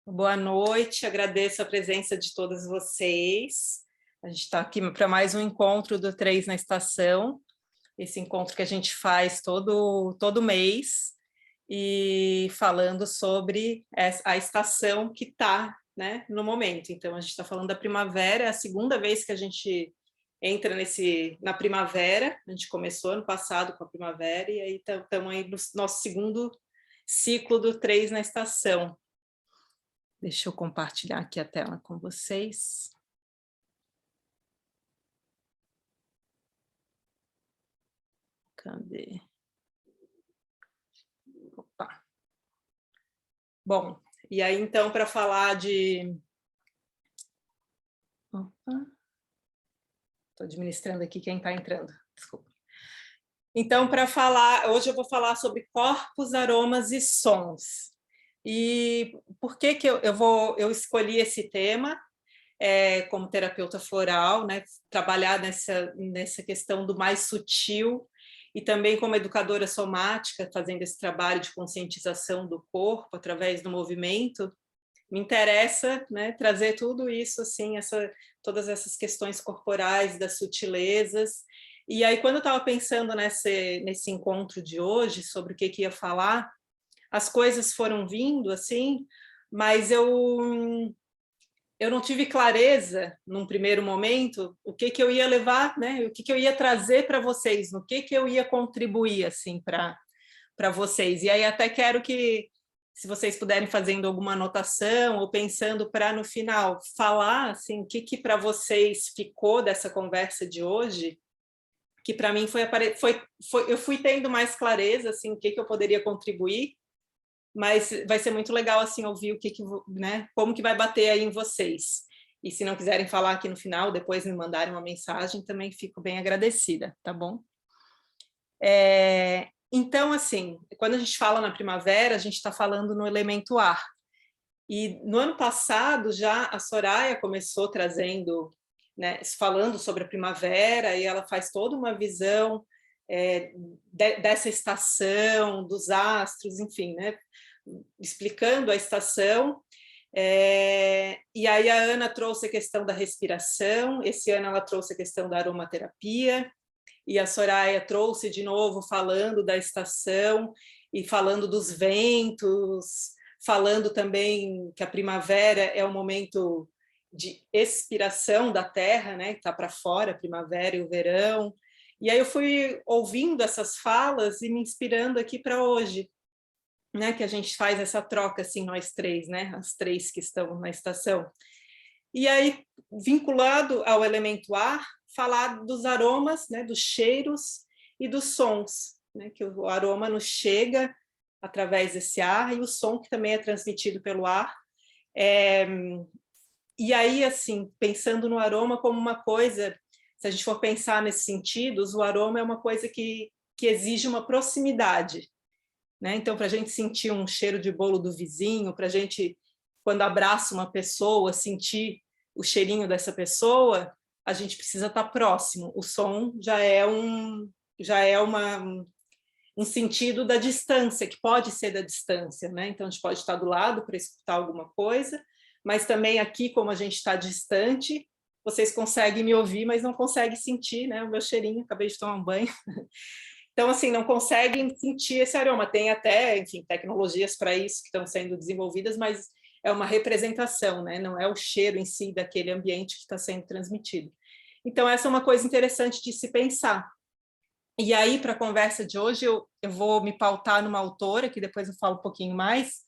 Boa noite, agradeço a presença de todas vocês. A gente está aqui para mais um encontro do 3 na Estação, esse encontro que a gente faz todo mês, e falando sobre a estação que está, né, no momento. Então, a gente está falando da primavera, é a segunda vez que a gente entra na primavera. A gente começou ano passado com a primavera, e aí estamos aí no nosso segundo ciclo do 3 na Estação. Deixa eu compartilhar aqui a tela com vocês. Cadê? Opa. Bom, e aí então para falar de... Estou administrando aqui quem está entrando, desculpa. Então, hoje eu vou falar sobre corpos, aromas e sons. E por que eu escolhi esse tema? Como terapeuta floral, né, trabalhar nessa questão do mais sutil, e também como educadora somática, fazendo esse trabalho de conscientização do corpo através do movimento. Me interessa, né, trazer tudo isso, assim, todas essas questões corporais, das sutilezas. E aí, quando eu estava pensando nesse encontro de hoje, sobre o que ia falar, as coisas foram vindo, assim, mas eu não tive clareza, num primeiro momento, o que eu ia levar, né? O que eu ia trazer para vocês, no que eu ia contribuir assim, para vocês. E aí até quero que, se vocês puderem fazendo alguma anotação ou pensando para, no final, falar assim, o que para vocês ficou dessa conversa de hoje, que para mim eu fui tendo mais clareza, assim, o que eu poderia contribuir, mas vai ser muito legal assim ouvir né, como que vai bater aí em vocês. E se não quiserem falar aqui no final, depois me mandarem uma mensagem, também fico bem agradecida, tá bom? Então, assim, quando a gente fala na primavera, a gente está falando no elemento ar. E no ano passado, já a Soraya começou trazendo, né, falando sobre a primavera, e ela faz toda uma visão dessa estação, dos astros, enfim, né, explicando a estação. E aí a Ana trouxe a questão da respiração, esse ano ela trouxe a questão da aromaterapia, e a Soraya trouxe de novo falando da estação e falando dos ventos, falando também que a primavera é o momento de expiração da terra, né, que está para fora, a primavera e o verão. E aí eu fui ouvindo essas falas e me inspirando aqui para hoje, né, que a gente faz essa troca, assim, nós três, né, as três que estão na estação. E aí, vinculado ao elemento ar, falar dos aromas, né, dos cheiros e dos sons, né, que o aroma nos chega através desse ar, e o som que também é transmitido pelo ar. E aí, assim, pensando no aroma como uma coisa, se a gente for pensar nesses sentidos, o aroma é uma coisa que exige uma proximidade, né? Então, para a gente sentir um cheiro de bolo do vizinho, para a gente, quando abraça uma pessoa, sentir o cheirinho dessa pessoa, a gente precisa estar próximo. O som já é um sentido da distância, que pode ser da distância, né? Então, a gente pode estar do lado para escutar alguma coisa, mas também aqui, como a gente está distante, vocês conseguem me ouvir, mas não conseguem sentir, né, o meu cheirinho. Acabei de tomar um banho. Então, assim, não conseguem sentir esse aroma. Tem até, enfim, tecnologias para isso que estão sendo desenvolvidas, mas é uma representação, né? Não é o cheiro em si daquele ambiente que está sendo transmitido. Então, essa é uma coisa interessante de se pensar. E aí, para a conversa de hoje, eu vou me pautar numa autora, que depois eu falo um pouquinho mais,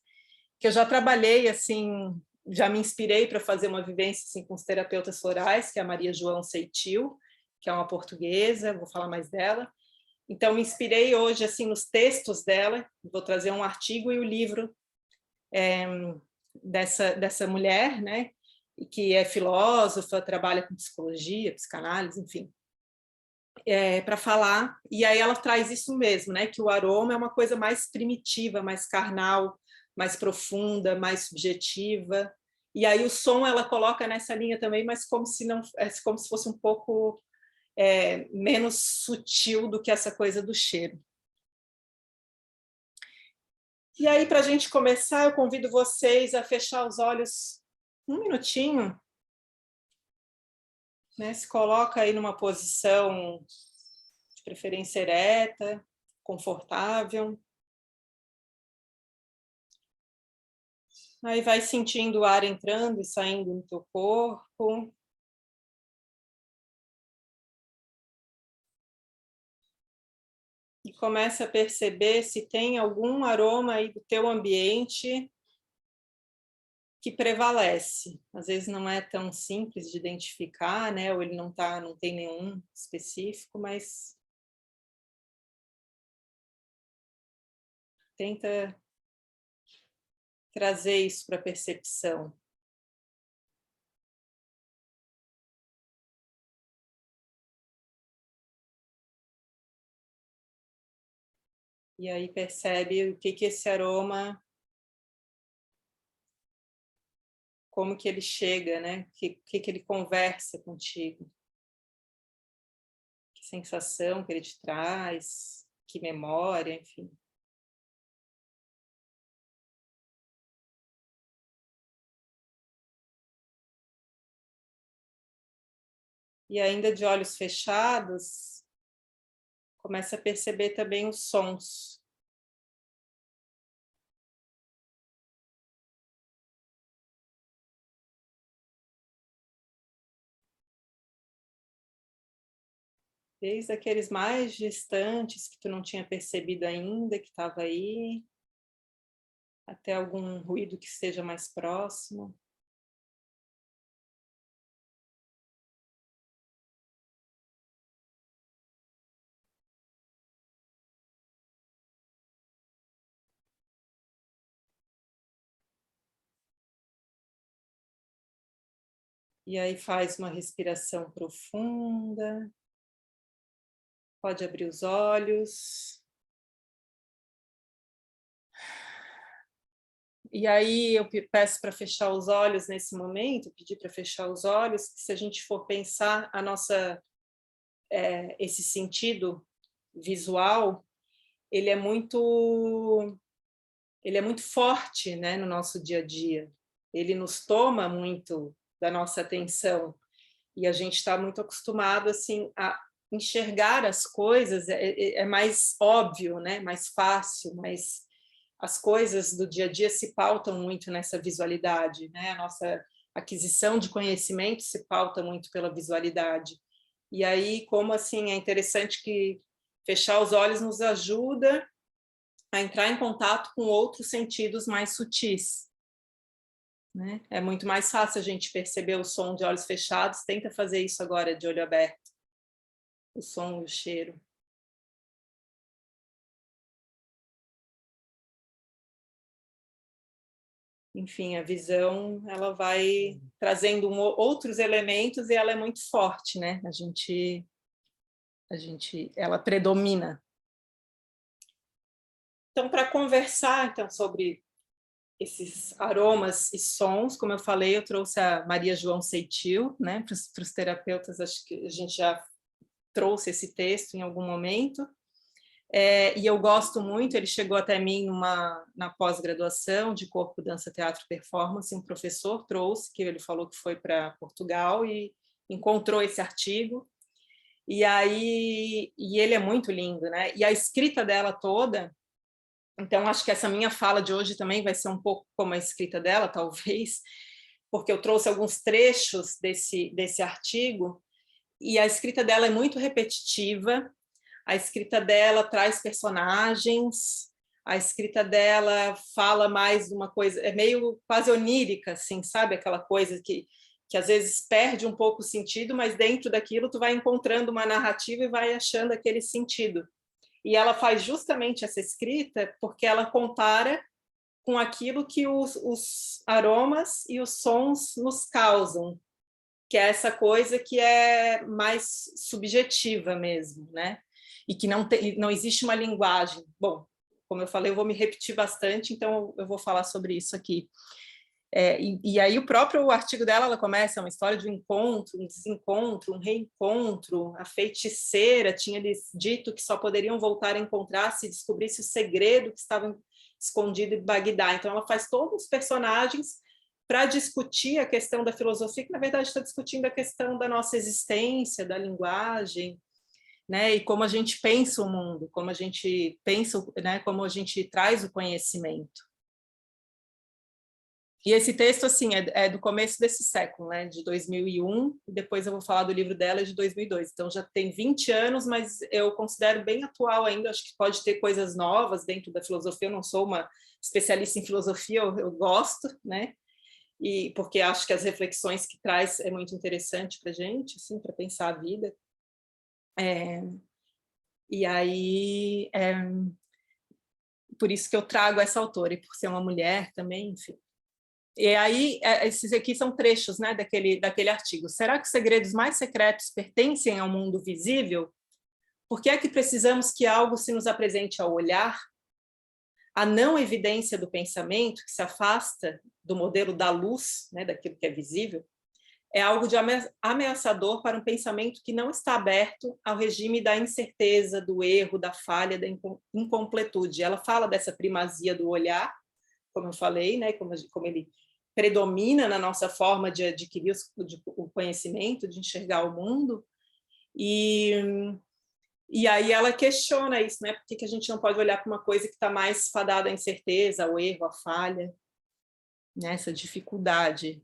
que eu já trabalhei, assim, já me inspirei para fazer uma vivência assim, com os terapeutas florais, que é a Maria João Seitil, que é uma portuguesa, vou falar mais dela. Então, me inspirei hoje assim nos textos dela, vou trazer um artigo e o livro dessa mulher, né, que é filósofa, trabalha com psicologia, psicanálise, enfim, para falar. E aí ela traz isso mesmo, né, que o aroma é uma coisa mais primitiva, mais carnal, mais profunda, mais subjetiva. E aí o som ela coloca nessa linha também, mas como se fosse um pouco menos sutil do que essa coisa do cheiro. E aí, para a gente começar, eu convido vocês a fechar os olhos um minutinho, né? Se coloca aí numa posição de preferência ereta, confortável. Aí vai sentindo o ar entrando e saindo no teu corpo. E começa a perceber se tem algum aroma aí do teu ambiente que prevalece. Às vezes não é tão simples de identificar, né? Ou ele não tem nenhum específico, mas tenta trazer isso para a percepção. E aí percebe o que esse aroma, como que ele chega, né? O que ele conversa contigo. Que sensação que ele te traz, que memória, enfim. E ainda de olhos fechados, começa a perceber também os sons. Desde aqueles mais distantes que tu não tinha percebido ainda, que estava aí, até algum ruído que esteja mais próximo. E aí faz uma respiração profunda. Pode abrir os olhos. E aí eu peço para fechar os olhos nesse momento, pedir para fechar os olhos, que se a gente for pensar esse sentido visual, ele é muito forte, né, no nosso dia a dia. Ele nos toma muito da nossa atenção e a gente está muito acostumado assim a enxergar as coisas, é mais óbvio, né, mais fácil, mas as coisas do dia a dia se pautam muito nessa visualidade, né? A nossa aquisição de conhecimento se pauta muito pela visualidade. E aí, como assim, é interessante que fechar os olhos nos ajuda a entrar em contato com outros sentidos mais sutis, né? É muito mais fácil a gente perceber o som de olhos fechados. Tenta fazer isso agora de olho aberto. O som e o cheiro. Enfim, a visão, ela vai trazendo outros elementos e ela é muito forte, né? Ela predomina. Então, para conversar então sobre esses aromas e sons, como eu falei, eu trouxe a Maria João Seitil, né? Para os terapeutas, acho que a gente já trouxe esse texto em algum momento. E eu gosto muito, ele chegou até mim na pós-graduação de Corpo, Dança, Teatro e Performance, um professor trouxe, que ele falou que foi para Portugal e encontrou esse artigo, e ele é muito lindo, né? E a escrita dela toda, então acho que essa minha fala de hoje também vai ser um pouco como a escrita dela, talvez, porque eu trouxe alguns trechos desse artigo, e a escrita dela é muito repetitiva. A escrita dela traz personagens, a escrita dela fala mais de uma coisa, é meio quase onírica, assim, sabe? Aquela coisa que às vezes perde um pouco o sentido, mas dentro daquilo tu vai encontrando uma narrativa e vai achando aquele sentido. E ela faz justamente essa escrita porque ela compara com aquilo que os aromas e os sons nos causam, que é essa coisa que é mais subjetiva mesmo, né? E que não existe uma linguagem. Bom, como eu falei, eu vou me repetir bastante, então eu vou falar sobre isso aqui. E aí o próprio artigo dela, ela começa uma história de um encontro, um desencontro, um reencontro. A feiticeira tinha lhes dito que só poderiam voltar a encontrar se descobrisse o segredo que estava escondido em Bagdá. Então, ela faz todos os personagens para discutir a questão da filosofia, que, na verdade, está discutindo a questão da nossa existência, da linguagem, né? E como a gente pensa o mundo, como a gente pensa, né? Como a gente traz o conhecimento. E esse texto, assim, é do começo desse século, né, de 2001, e depois eu vou falar do livro dela de 2002. Então, já tem 20 anos, mas eu considero bem atual ainda. Acho que pode ter coisas novas dentro da filosofia. Eu não sou uma especialista em filosofia, eu gosto, né, e porque acho que as reflexões que traz é muito interessante para a gente, assim, para pensar a vida. E aí, por isso que eu trago essa autora, e por ser uma mulher também, enfim. E aí, esses aqui são trechos, né, daquele artigo. Será que os segredos mais secretos pertencem ao mundo visível? Por que é que precisamos que algo se nos apresente ao olhar? A não evidência do pensamento, que se afasta do modelo da luz, né, daquilo que é visível, é algo de ameaçador para um pensamento que não está aberto ao regime da incerteza, do erro, da falha, da incompletude. Ela fala dessa primazia do olhar, como eu falei, né, como ele predomina na nossa forma de adquirir o conhecimento, de enxergar o mundo, e aí ela questiona isso, né? Por que a gente não pode olhar para uma coisa que está mais fadada à incerteza, ao erro, à falha, né? Essa dificuldade.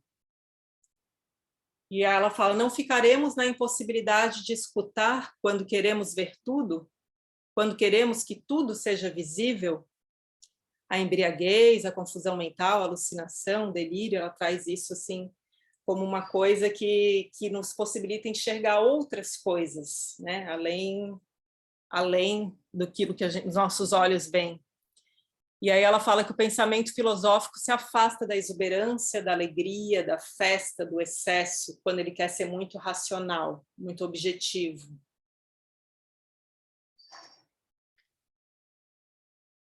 E ela fala, não ficaremos na impossibilidade de escutar quando queremos ver tudo? Quando queremos que tudo seja visível? A embriaguez, a confusão mental, a alucinação, o delírio, ela traz isso assim como uma coisa que nos possibilita enxergar outras coisas, né? além do que os nossos olhos veem. E aí ela fala que o pensamento filosófico se afasta da exuberância, da alegria, da festa, do excesso, quando ele quer ser muito racional, muito objetivo.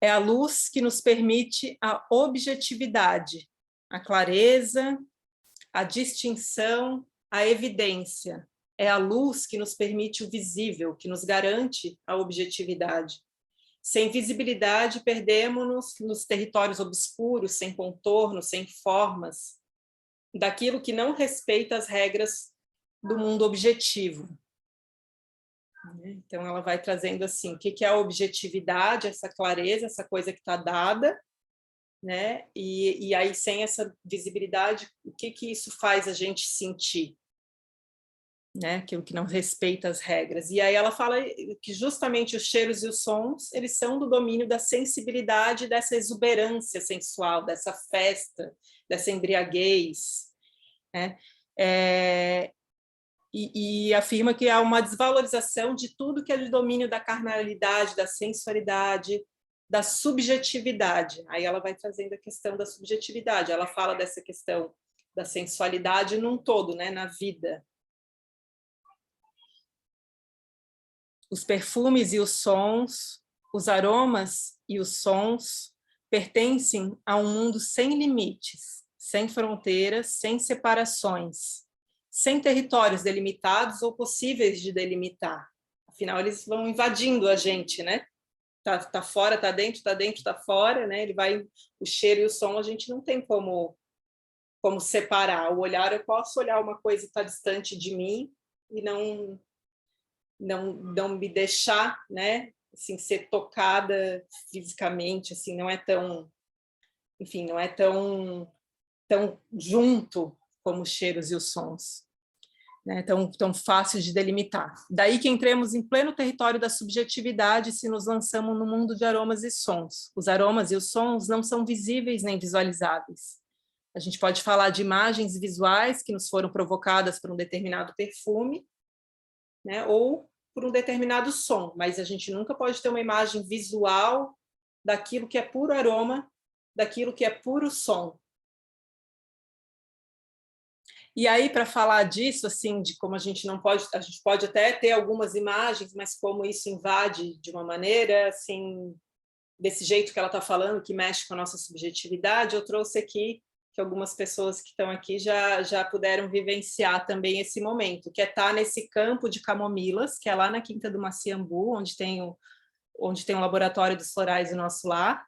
É a luz que nos permite a objetividade, a clareza, a distinção, a evidência. É a luz que nos permite o visível, que nos garante a objetividade. Sem visibilidade, perdemos-nos nos territórios obscuros, sem contorno, sem formas, daquilo que não respeita as regras do mundo objetivo. Então, ela vai trazendo assim, o que é a objetividade, essa clareza, essa coisa que está dada, né? E aí, sem essa visibilidade, o que isso faz a gente sentir? Né? Aquilo que não respeita as regras. E aí ela fala que justamente os cheiros e os sons, eles são do domínio da sensibilidade, dessa exuberância sensual, dessa festa, dessa embriaguez, né? E afirma que há uma desvalorização de tudo que é de domínio da carnalidade, da sensualidade, da subjetividade. Aí ela vai trazendo a questão da subjetividade. Ela fala dessa questão da sensualidade num todo, né, na vida. Os perfumes e os sons, os aromas e os sons pertencem a um mundo sem limites, sem fronteiras, sem separações, sem territórios delimitados ou possíveis de delimitar. Afinal, eles vão invadindo a gente, né? Tá fora, tá dentro, tá fora, né? O cheiro e o som a gente não tem como separar. O olhar, eu posso olhar uma coisa que está distante de mim e não me deixar, né, assim, ser tocada fisicamente, assim, não é tão, enfim, não é tão junto como os cheiros e os sons, né, tão fáceis de delimitar. Daí que entremos em pleno território da subjetividade se nos lançamos no mundo de aromas e sons. Os aromas e os sons não são visíveis nem visualizáveis. A gente pode falar de imagens visuais que nos foram provocadas por um determinado perfume, né, ou por um determinado som, mas a gente nunca pode ter uma imagem visual daquilo que é puro aroma, daquilo que é puro som. E aí, para falar disso, assim, de como a gente pode até ter algumas imagens, mas como isso invade de uma maneira, assim, desse jeito que ela está falando, que mexe com a nossa subjetividade, eu trouxe aqui que algumas pessoas que estão aqui já puderam vivenciar também esse momento, que é estar nesse campo de camomilas, que é lá na Quinta do Maciambu, onde tem um laboratório dos florais do nosso lar,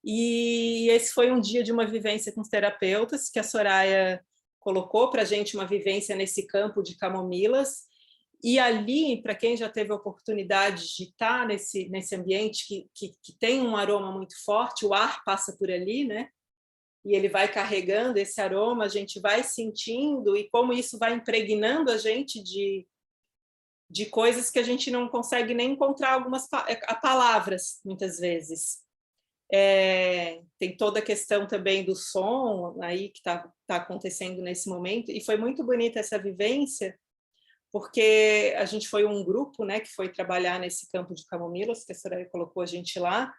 E esse foi um dia de uma vivência com os terapeutas, que a Soraya colocou para a gente uma vivência nesse campo de camomilas. E ali, para quem já teve a oportunidade de estar nesse ambiente que tem um aroma muito forte, o ar passa por ali, né? E ele vai carregando esse aroma, a gente vai sentindo, e como isso vai impregnando a gente de coisas que a gente não consegue nem encontrar algumas palavras, muitas vezes. Tem toda a questão também do som aí que está acontecendo nesse momento, e foi muito bonita essa vivência, porque a gente foi um grupo, né, que foi trabalhar nesse campo de camomilas, que a Soraya colocou a gente lá,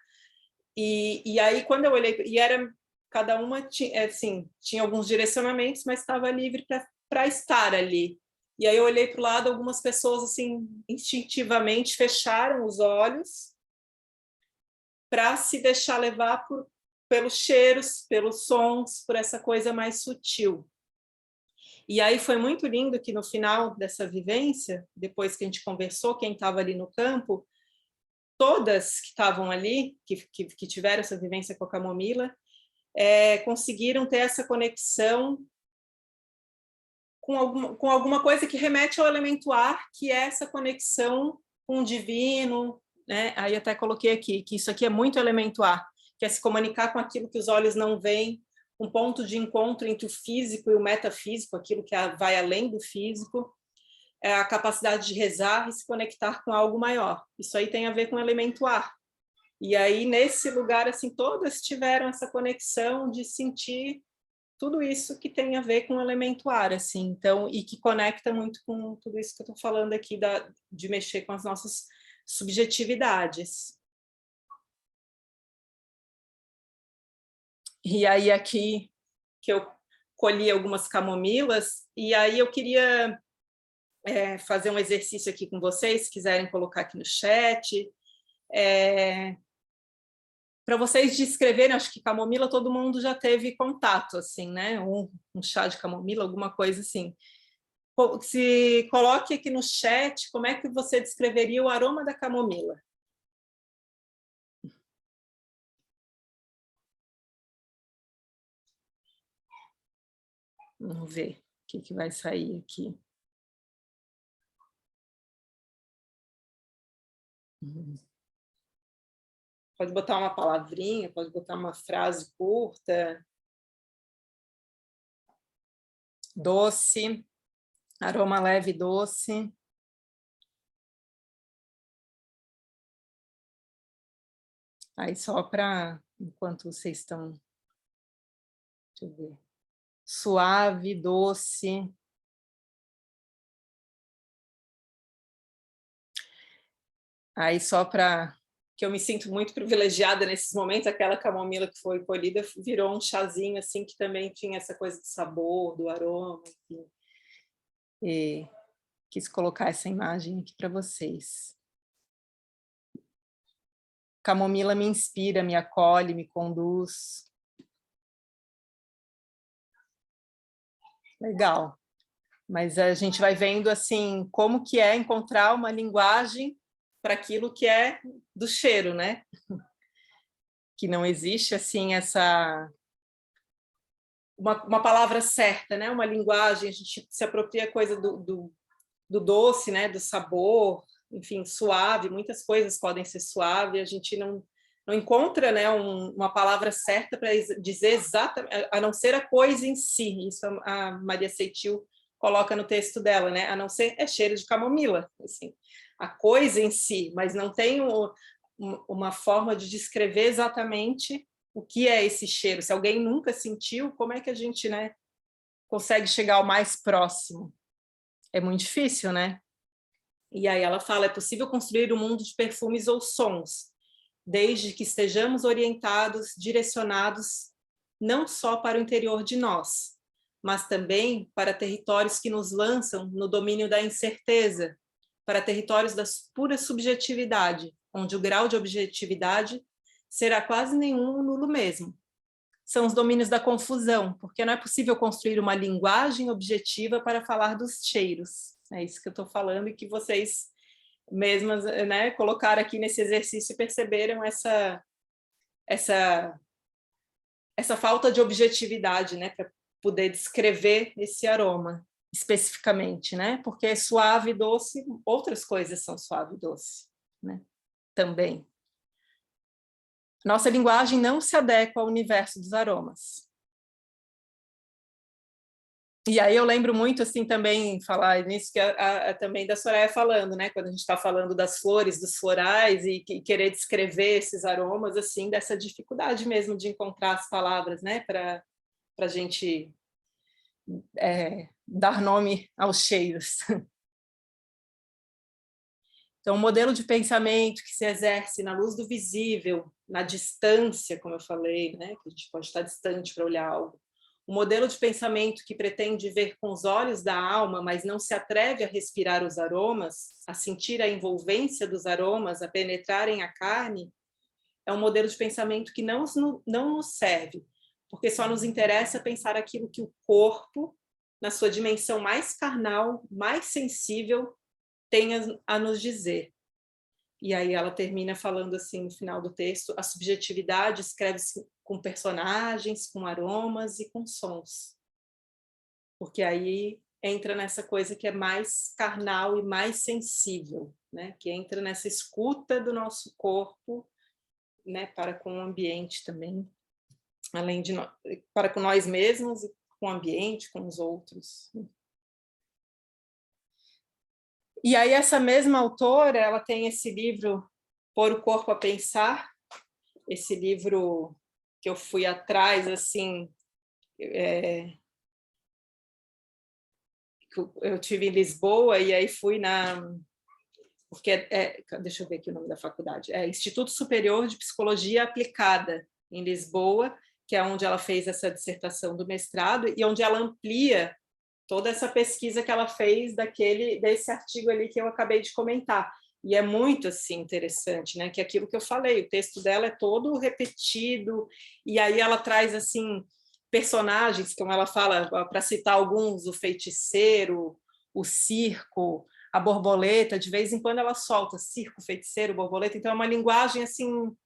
e aí quando eu olhei, e era, cada uma tinha, assim, tinha alguns direcionamentos, mas estava livre para estar ali. E aí eu olhei para o lado, algumas pessoas, assim, instintivamente fecharam os olhos para se deixar levar pelos cheiros, pelos sons, por essa coisa mais sutil. E aí foi muito lindo que no final dessa vivência, depois que a gente conversou, quem estava ali no campo, todas que estavam ali, que tiveram essa vivência com a camomila, conseguiram ter essa conexão com alguma coisa que remete ao elemento ar, que é essa conexão com o divino, né? Aí até coloquei aqui, que isso aqui é muito elemento ar, que é se comunicar com aquilo que os olhos não veem, um ponto de encontro entre o físico e o metafísico, aquilo que vai além do físico, é a capacidade de rezar e se conectar com algo maior. Isso aí tem a ver com o elemento ar. E aí, nesse lugar, assim, todas tiveram essa conexão de sentir tudo isso que tem a ver com o elemento ar, assim, então, e que conecta muito com tudo isso que eu estou falando aqui, de mexer com as nossas subjetividades. E aí, aqui, que eu colhi algumas camomilas, e aí eu queria fazer um exercício aqui com vocês, se quiserem colocar aqui no chat, para vocês descreverem, acho que camomila todo mundo já teve contato, assim, né? Um chá de camomila, alguma coisa assim. Se coloque aqui no chat como é que você descreveria o aroma da camomila. Vamos ver o que vai sair aqui. Pode botar uma palavrinha, pode botar uma frase curta. Doce, aroma leve doce. Aí só para, enquanto vocês estão, deixa eu ver, suave, doce. Aí só para, que eu me sinto muito privilegiada nesses momentos, aquela camomila que foi colhida virou um chazinho assim que também tinha essa coisa do sabor, do aroma, enfim. E quis colocar essa imagem aqui para vocês. Camomila me inspira, me acolhe, me conduz. Legal. Mas a gente vai vendo assim como que é encontrar uma linguagem para aquilo que é do cheiro, né? Que não existe assim uma palavra certa, né? Uma linguagem, a gente se apropria coisa do doce, né? Do sabor, enfim, suave, muitas coisas podem ser suave, a gente não encontra, né, uma palavra certa para dizer exatamente, a não ser a coisa em si. Isso a Maria Seitil coloca no texto dela, né? A não ser cheiro de camomila, assim, a coisa em si, mas não tem uma forma de descrever exatamente o que é esse cheiro. Se alguém nunca sentiu, como é que a gente, né, consegue chegar ao mais próximo? É muito difícil, né? E aí ela fala, é possível construir um mundo de perfumes ou sons, desde que estejamos orientados, direcionados, não só para o interior de nós, mas também para territórios que nos lançam no domínio da incerteza, para territórios da pura subjetividade, onde o grau de objetividade será quase nenhum, nulo mesmo. São os domínios da confusão, porque não é possível construir uma linguagem objetiva para falar dos cheiros. É isso que eu estou falando e que vocês mesmas, né, colocaram aqui nesse exercício e perceberam essa essa falta de objetividade, né, para poder descrever esse aroma especificamente, né? Porque é suave e doce, outras coisas são suave e doce, né? Também. Nossa linguagem não se adequa ao universo dos aromas. E aí eu lembro muito, assim, também, falar nisso, que também da Soraya falando, né? Quando a gente está falando das flores, dos florais, e querer descrever esses aromas, assim, dessa dificuldade mesmo de encontrar as palavras, né? Para a gente dar nome aos cheiros. Então, o modelo de pensamento que se exerce na luz do visível, na distância, como eu falei, né? Que a gente pode estar distante para olhar algo. O modelo de pensamento que pretende ver com os olhos da alma, mas não se atreve a respirar os aromas, a sentir a envolvência dos aromas, a penetrarem a carne, é um modelo de pensamento que não nos serve, porque só nos interessa pensar aquilo que o corpo, na sua dimensão mais carnal, mais sensível, tem a nos dizer. E aí ela termina falando assim no final do texto: a subjetividade escreve-se com personagens, com aromas e com sons. Porque aí entra nessa coisa que é mais carnal e mais sensível, né? Que entra nessa escuta do nosso corpo, né? Para com o ambiente também, além de para com nós mesmos e com o ambiente, com os outros. E aí essa mesma autora, ela tem esse livro Pôr o Corpo a Pensar, esse livro que eu fui atrás, assim, eu tive em Lisboa e aí fui porque deixa eu ver aqui o nome da faculdade, Instituto Superior de Psicologia Aplicada, em Lisboa, que é onde ela fez essa dissertação do mestrado e onde ela amplia toda essa pesquisa que ela fez desse artigo ali que eu acabei de comentar. E é muito assim interessante, né? Que é aquilo que eu falei, o texto dela é todo repetido, e aí ela traz assim personagens, como ela fala, para citar alguns, o feiticeiro, o circo, a borboleta, de vez em quando ela solta circo, feiticeiro, borboleta, então é uma linguagem assim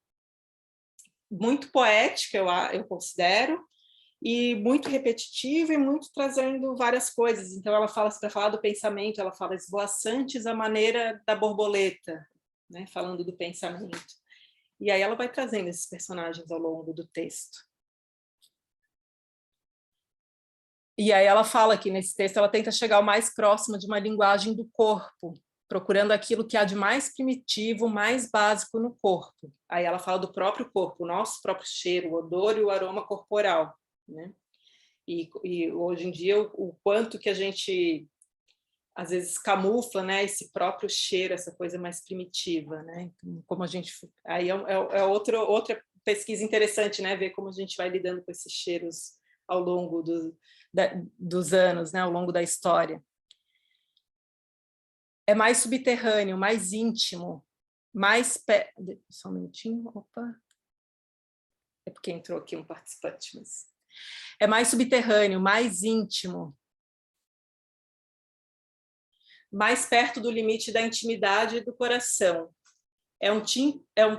muito poética, eu considero, e muito repetitiva e muito trazendo várias coisas. Então ela fala, para falar do pensamento, ela fala esvoaçantes à maneira da borboleta, né? Falando do pensamento. E aí ela vai trazendo esses personagens ao longo do texto. E aí ela fala que nesse texto ela tenta chegar o mais próximo de uma linguagem do corpo, procurando aquilo que há de mais primitivo, mais básico no corpo. Aí ela fala do próprio corpo, o nosso próprio cheiro, o odor e o aroma corporal, né? E hoje em dia o quanto que a gente às vezes camufla, né, esse próprio cheiro, essa coisa mais primitiva, né? Como a gente aí outra pesquisa interessante, né, ver como a gente vai lidando com esses cheiros ao longo dos anos, né, ao longo da história. É mais subterrâneo, mais íntimo, mais só um minutinho, opa. É porque entrou aqui um participante, mas é mais subterrâneo, mais íntimo, mais perto do limite da intimidade do coração. É um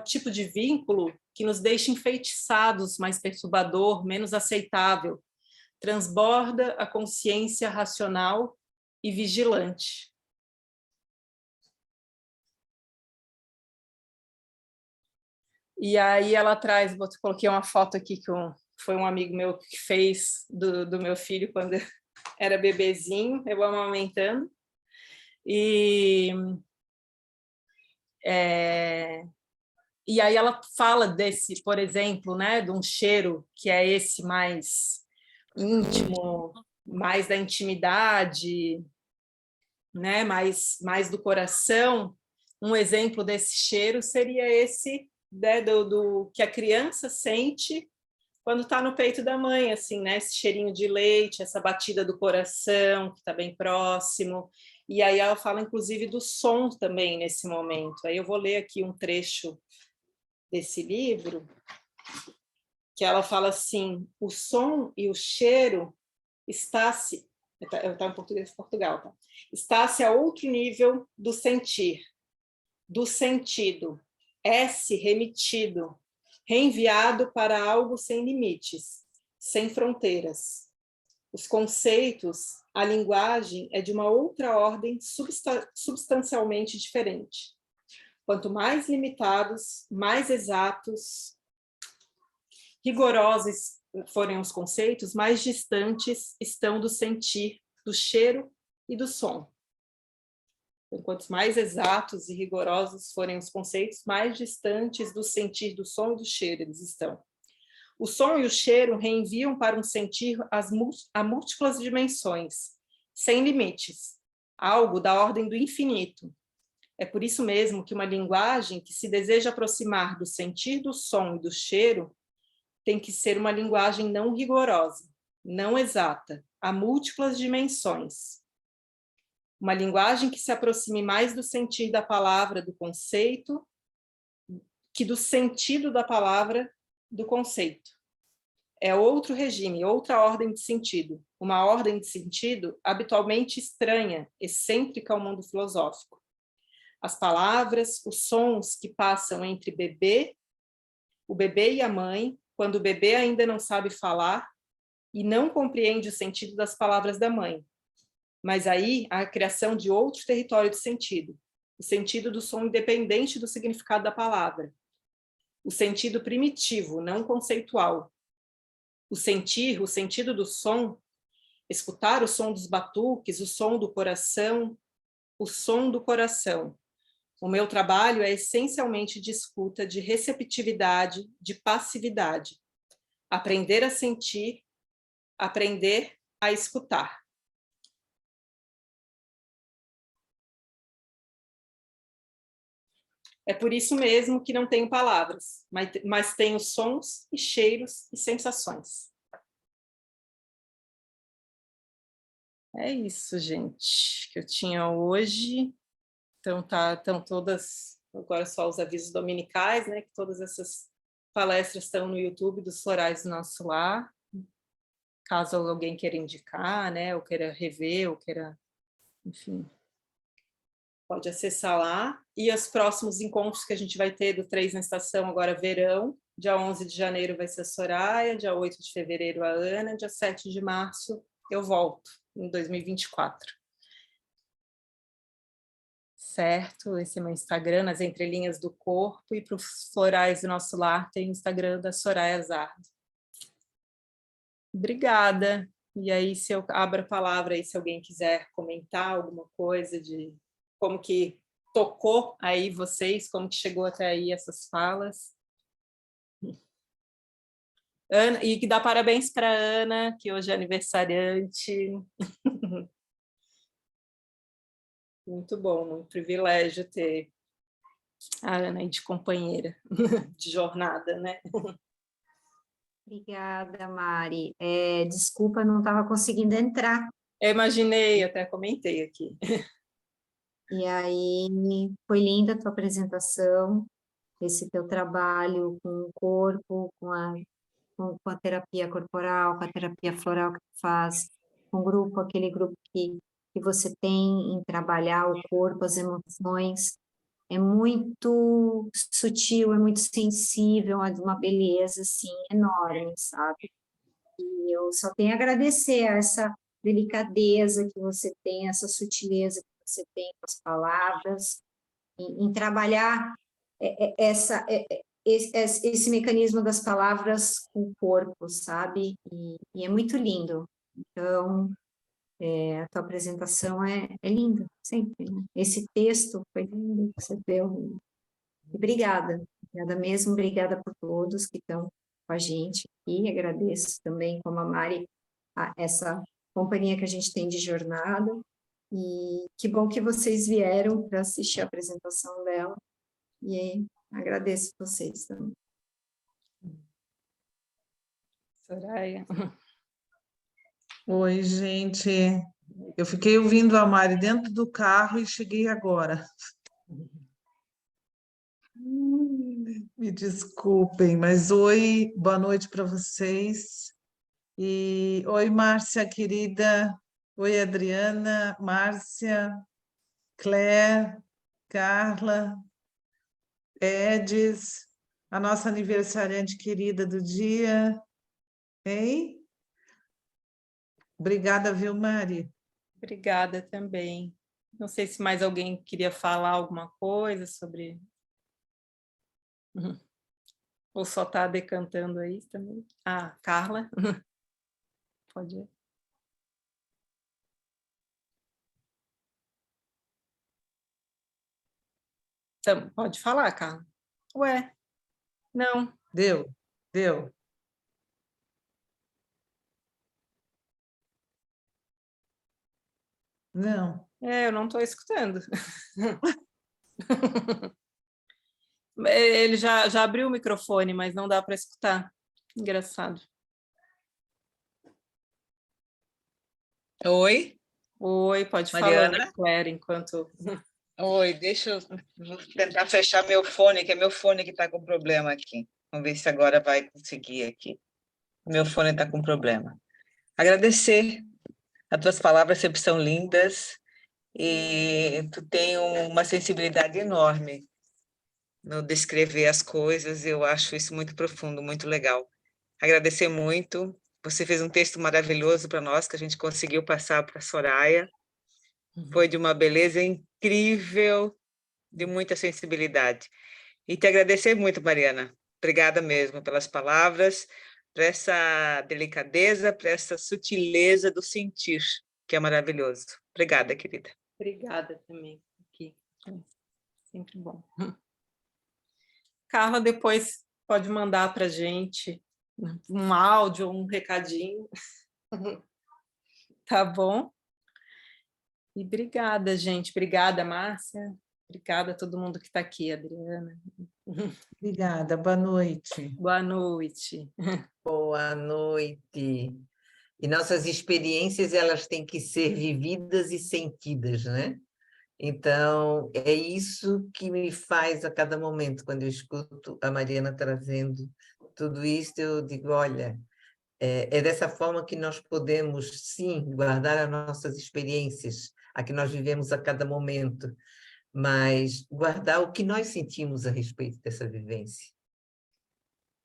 tipo de vínculo que nos deixa enfeitiçados, mais perturbador, menos aceitável, transborda a consciência racional e vigilante. E aí ela traz, coloquei uma foto aqui que foi um amigo meu que fez do meu filho quando era bebezinho, eu amamentando. E aí ela fala desse, por exemplo, né, de um cheiro que é esse mais íntimo, mais da intimidade, né, mais do coração. Um exemplo desse cheiro seria esse, né, do que a criança sente quando está no peito da mãe, assim, né, esse cheirinho de leite, essa batida do coração que está bem próximo. E aí ela fala, inclusive, do som também nesse momento. Aí eu vou ler aqui um trecho desse livro, que ela fala assim: o som e o cheiro está-se em português de Portugal, tá? Está-se a outro nível do sentir, do sentido, é-se remitido, reenviado para algo sem limites, sem fronteiras. Os conceitos, a linguagem é de uma outra ordem substancialmente diferente. Quanto mais limitados, mais exatos, rigorosos forem os conceitos, mais distantes estão do sentir, do cheiro e do som. Então, quanto mais exatos e rigorosos forem os conceitos, mais distantes do sentir, do som e do cheiro eles estão. O som e o cheiro reenviam para um sentir a múltiplas dimensões, sem limites, algo da ordem do infinito. É por isso mesmo que uma linguagem que se deseja aproximar do sentir do som e do cheiro tem que ser uma linguagem não rigorosa, não exata, a múltiplas dimensões. Uma linguagem que se aproxime mais do sentir da palavra, do conceito, que do sentido da palavra, do conceito. É outro regime, outra ordem de sentido. Uma ordem de sentido habitualmente estranha, excêntrica ao mundo filosófico. As palavras, os sons que passam entre o bebê e a mãe, quando o bebê ainda não sabe falar e não compreende o sentido das palavras da mãe. Mas aí há a criação de outro território de sentido, o sentido do som independente do significado da palavra. O sentido primitivo, não conceitual. O sentido do som, escutar o som dos batuques, o som do coração, o som do coração. O meu trabalho é essencialmente de escuta, de receptividade, de passividade. Aprender a sentir, aprender a escutar. É por isso mesmo que não tenho palavras, mas tenho sons e cheiros e sensações. É isso, gente, que eu tinha hoje. Então, estão todas, agora só os avisos dominicais, né? Que todas essas palestras estão no YouTube dos Florais do Nosso Lar. Caso alguém queira indicar, né? Ou queira rever, ou queira, enfim, pode acessar lá. E os próximos encontros que a gente vai ter do 3 na Estação, agora verão. Dia 11 de janeiro vai ser a Soraya, dia 8 de fevereiro a Ana, dia 7 de março eu volto, em 2024. Certo? Esse é meu Instagram, nas entrelinhas do corpo, e para os Florais do Nosso Lar tem o Instagram da Soraya Zardo. Obrigada. E aí, se eu abro a palavra aí, se alguém quiser comentar alguma coisa de como que tocou aí vocês, como que chegou até aí essas falas. Ana, e que dá parabéns para a Ana, que hoje é aniversariante. Muito bom, um privilégio ter a Ana aí de companheira de jornada, né? Obrigada, Mari. Desculpa, não estava conseguindo entrar. Eu imaginei, até comentei aqui. E aí, foi linda a tua apresentação, esse teu trabalho com o corpo, com a terapia corporal, com a terapia floral que tu faz, com o grupo, aquele grupo que você tem em trabalhar o corpo, as emoções. É muito sutil, é muito sensível, é de uma beleza, assim, enorme, sabe? E eu só tenho a agradecer essa delicadeza que você tem, essa sutileza que você tem com as palavras, em trabalhar esse mecanismo das palavras com o corpo, sabe? E é muito lindo. Então, a tua apresentação é linda, sempre. Né? Esse texto foi lindo que você deu. E obrigada mesmo, obrigada por todos que estão com a gente aqui. Agradeço também, como a Mari, essa companhia que a gente tem de jornada. E que bom que vocês vieram para assistir a apresentação dela. E agradeço vocês também. Soraya. Oi, gente. Eu fiquei ouvindo a Mari dentro do carro e cheguei agora. Me desculpem, mas oi, boa noite para vocês. E oi, Márcia, querida. Oi, Adriana, Márcia, Claire, Carla, Edis, A nossa aniversariante querida do dia, hein? Obrigada, viu, Mari? Obrigada também. Não sei se mais alguém queria falar alguma coisa sobre... Ou só está decantando aí também. Ah, Carla. Pode ir. Então, pode falar, Carla. Ué, não. Deu, deu. Não. Eu não estou escutando. Ele já abriu o microfone, mas não dá para escutar. Engraçado. Oi, Oi, pode falar, Mariana. Claire, enquanto... Oi, deixa eu vou tentar fechar meu fone, que é meu fone que está com problema aqui. Vamos ver se agora vai conseguir aqui. Meu fone está com problema. Agradecer, as tuas palavras sempre são lindas e tu tem uma sensibilidade enorme no descrever as coisas. Eu acho isso muito profundo, muito legal. Agradecer muito. Você fez um texto maravilhoso para nós que a gente conseguiu passar para a Soraya. Foi de uma beleza incrível, de muita sensibilidade. E te agradecer muito, Mariana. Obrigada mesmo pelas palavras, por essa delicadeza, por essa sutileza do sentir, que é maravilhoso. Obrigada, querida. Obrigada também. Aqui. Sempre bom. Carla, depois pode mandar para a gente um áudio, um recadinho. Tá bom? E obrigada, gente. Obrigada, Márcia. Obrigada a todo mundo que está aqui, Adriana. Obrigada, boa noite. Boa noite. Boa noite. E nossas experiências, elas têm que ser vividas e sentidas, né? Então, é isso que me faz a cada momento, quando eu escuto a Mariana trazendo tudo isso, eu digo, olha, é dessa forma que nós podemos, sim, guardar as nossas experiências, a que nós vivemos a cada momento, mas guardar o que nós sentimos a respeito dessa vivência.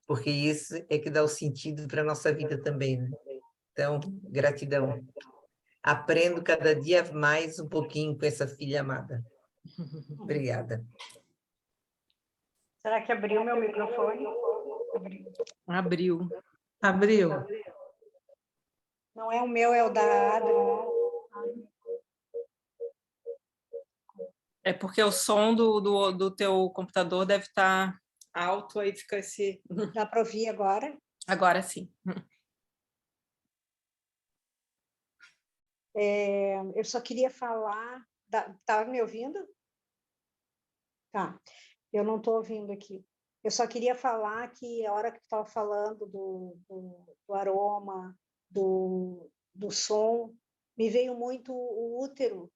Porque isso é que dá o sentido para a nossa vida também, né? Então, gratidão. Aprendo cada dia mais um pouquinho com essa filha amada. Obrigada. Será que abriu meu microfone? Abriu. Abriu. Não é o meu, é o da Adri. É porque o som do teu computador deve estar alto, aí fica esse... Dá para ouvir agora? Agora sim. Eu só queria falar... Tá me ouvindo? Tá. Eu não estou ouvindo aqui. Eu só queria falar que a hora que tu estava falando do aroma, do som, me veio muito o útero,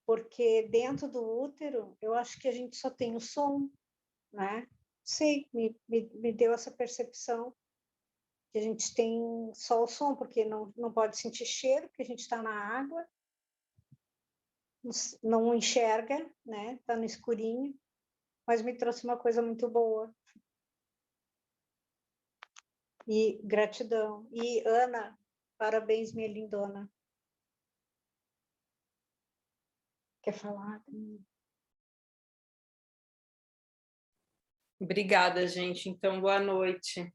porque dentro do útero eu acho que a gente só tem o som, né? Sei, me deu essa percepção que a gente tem só o som, porque não pode sentir cheiro, porque a gente está na água, não enxerga, né? Está no escurinho, mas me trouxe uma coisa muito boa. E gratidão. E Ana, parabéns, minha lindona. Quer falar? Obrigada, gente. Então, boa noite.